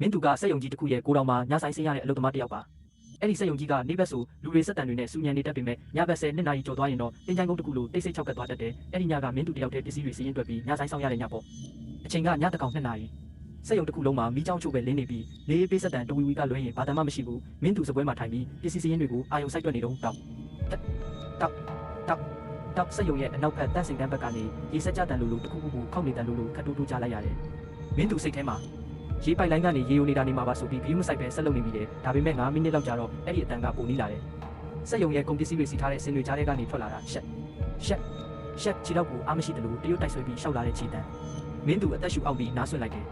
မင်းသူကစက်ယုံကြီးတစ်ခုရဲ့ကိုတော်မှာညဆိုင်ဆင်းရတဲ့အလုပ်သမားတစ်ယောက်ပါအဲ့ဒီစက်ယုံကြီးကနေဘက်ဆိုလူတွေစက်တန်တွေနဲ့စူညံနေတတ်ပေမဲ့ညဘက်10 နာရီကျော်သွားရင်တော့တင်ချိုင်းကုန်းတစ်ခုလိုတိတ်ဆိတ်6ကတ်သွားတတ်တယ်အဲ့ဒီညကမင်းသူတယောက်တည်းပစ္စည်းတွေစီးရင်တွက်ပြီးညဆိုင်ဆောင်ရတဲ့ညပေါ့အချိန်ကညတကောင်2 နာရီစက်ယုံတစ်ခုလုံးမှာမီးချောင်းချို့ပဲလင်းနေပြီးလေးပေးစက်တန်တဝီဝီကလွှဲရင်ဘာတမ်းမှမရှိဘူးမင်းသူစပွဲမှာထိုင်ပြီးပစ္စည်းစီးရင်တွေကိုအာယုံစိုက်တွက်နေတော့တောက်စက်ယုံရဲ့အနောက်ဘက်တန့်စင်ကန်းဘက်ကနေရေစက်ကြတန်လိုတစ်ခုခုခောက်နေတန်လိုခတ်တိုးတိုးကြလိုက်ရတယ်မင်းသူစိတ်ထဲမှာရေပိုက်လိုင်းကနေရေယိုနေတာနေမှာပါဆိုပြီးဘီယူမဆိုင်ပဲဆက်လုပ်နေပြီလေဒါပေမဲ့9 မိနစ်လောက်ကြာတော့အဲ့ဒီအတန်ကပုံနီးလာတယ်စက်ယုံရဲ့ကုန်ပစ္စည်းတွေစီထားတဲ့စင်တွေကြားထဲကနေထွက်လာတာရှက်ခြေတော့ကိုအားမရှိတယ်လို့တရုတ်တိုက်ဆွဲပြီးရှောက်လာတဲ့ခြေတံမင်းသူအသက်ရှူအောက်ပြီးနားဆွင့်လိုက်တယ်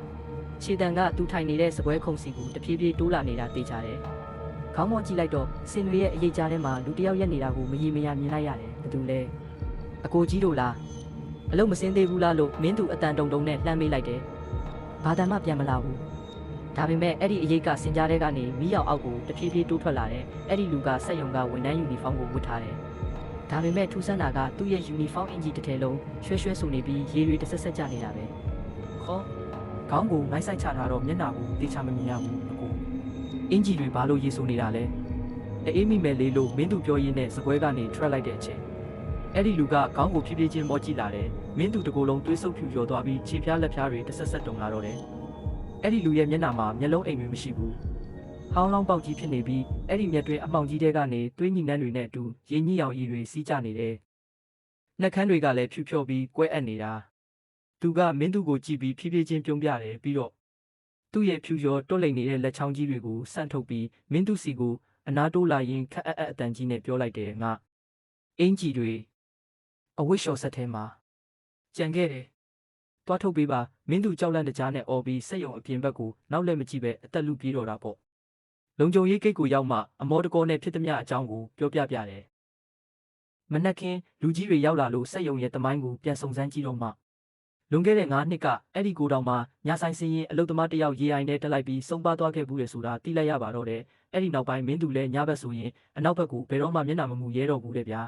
ခြေတံကသူထိုင်နေတဲ့စပွဲခုံစီကိုတဖြည်းဖြည်းတိုးလာနေတာသိကြတယ်ခေါင်းမောကြည့်လိုက်တော့စင်တွေရဲ့အရေးကြားထဲမှာလူတယောက်ရက်နေတာကိုမရေမရမြင်လိုက်ရတယ်ဘယ်သူလဲအကိုကြီးတို့လားအလုံးမစင်းသေးဘူးလားလို့မင်းသူအတန်တုံနဲ့လှမ်းမေးလိုက်တယ်ဘာတမ်းမှပြန်မလာဘူးဒါပေမဲ့အဲ့ဒီအရေးကစင်ကြားထဲကနေမီးရောက်အောက်ကိုတဖြည်းဖြည်းတိုးထွက်လာတယ်အဲ့ဒီလူကစက်ယုံကဝန်ထမ်းယူနီဖောင်းကိုဝတ်ထားတယ်ဒါပေမဲ့ထူးဆန်းတာကသူ့ရဲ့ယူနီဖောင်းအင်ဂျီတစ်ထည်လုံးရွှဲဆိုနေပြီးရေတွေတစ်ဆက်ဆက်ကျနေတာပဲခေါခေါင်းကိုမိုက်ဆိုင်ချထားတော့မျက်နှာကိုတေချာမမြင်ရဘူးအကိုအင်ဂျီတွေဘာလို့ရေဆိုနေတာလဲအေးမိမယ်လေးလို့မင်းသူပြောရင်းနဲ့စပွဲကနေထွက်လိုက်တဲ့အချိန်အဲ့ဒီလူကခေါင်းကိုဖြည်းဖြည်းချင်းမော့ကြည့်လာတယ်မင်းသူတကူလုံးတွေးဆုပ်ဖြူကျော်သွားပြီးခြေဖျားလက်ဖျားတွေတစ်ဆက်ဆက်တုံလာတော့တယ်အဲ့ဒီလူရဲ့မျက်နှာမှာမျက်လုံးအိမ်တွေမရှိဘူးဟောင်းလောင်းပေါက်ကြီးဖြစ်နေပြီးအဲ့ဒီမျက်တွင်အမှောင်ကြီးတဲကနေသွေးညှိနှမ်းတွေနဲ့အတူရင်းညှိအောင်ရည်တွေစီးကျနေတယ်နှက်ခမ်းတွေကလည်းဖြူဖြော်ပြီးကွဲအပ်နေတာသူကမင်းသူကိုကြည့်ပြီးဖြည်းဖြည်းချင်းပြုံးပြတယ်ပြီးတော့သူ့ရဲ့ဖြူကျော်တွတ်လိမ့်နေတဲ့လက်ချောင်းကြီးတွေကိုဆန့်ထုတ်ပြီးမင်းသူစီကိုအနာတိုးလာရင်ခက်အပ်အတန်ကြီးနဲ့ပြောလိုက်တယ်ငါအင်ကြီးတွေအဝိရှော်ဆက်ထဲမှာကြံခဲ့တယ်တွားထုတ်ပေးပါမင်းသူကြောက်လန့်တကြားနဲ့အော်ပြီးစက်ယုံအပြင်ဘက်ကိုနောက်လက်မကြည့်ပဲအသက်လူပြေးတော့တာပေါ့လုံခြုံရေးဂိတ်ကိုရောက်မှအမောတကောနဲ့ဖြစ်သမျှအကြောင်းကိုပြောပြတယ်မနက်ခင်းလူကြီးတွေရောက်လာလို့စက်ယုံရဲ့တမိုင်းကိုပြန်စုံစမ်းကြည့်တော့မှလွန်ခဲ့တဲ့9 နှစ်ကအဲ့ဒီကိုတောင်မှညဆိုင်စင်းရင်အလုသမားတယောက်ရေအိုင်နဲ့တက်လိုက်ပြီးစုံပါသွားခဲ့ဘူးလေဆိုတာသိလိုက်ရပါတော့တယ်အဲ့ဒီနောက်ပိုင်းမင်းသူလည်းညဘက်ဆိုရင်အနောက်ဘက်ကိုဘယ်တော့မှမျက်နှာမမူရဲတော့ဘူးတဲ့ဗျာ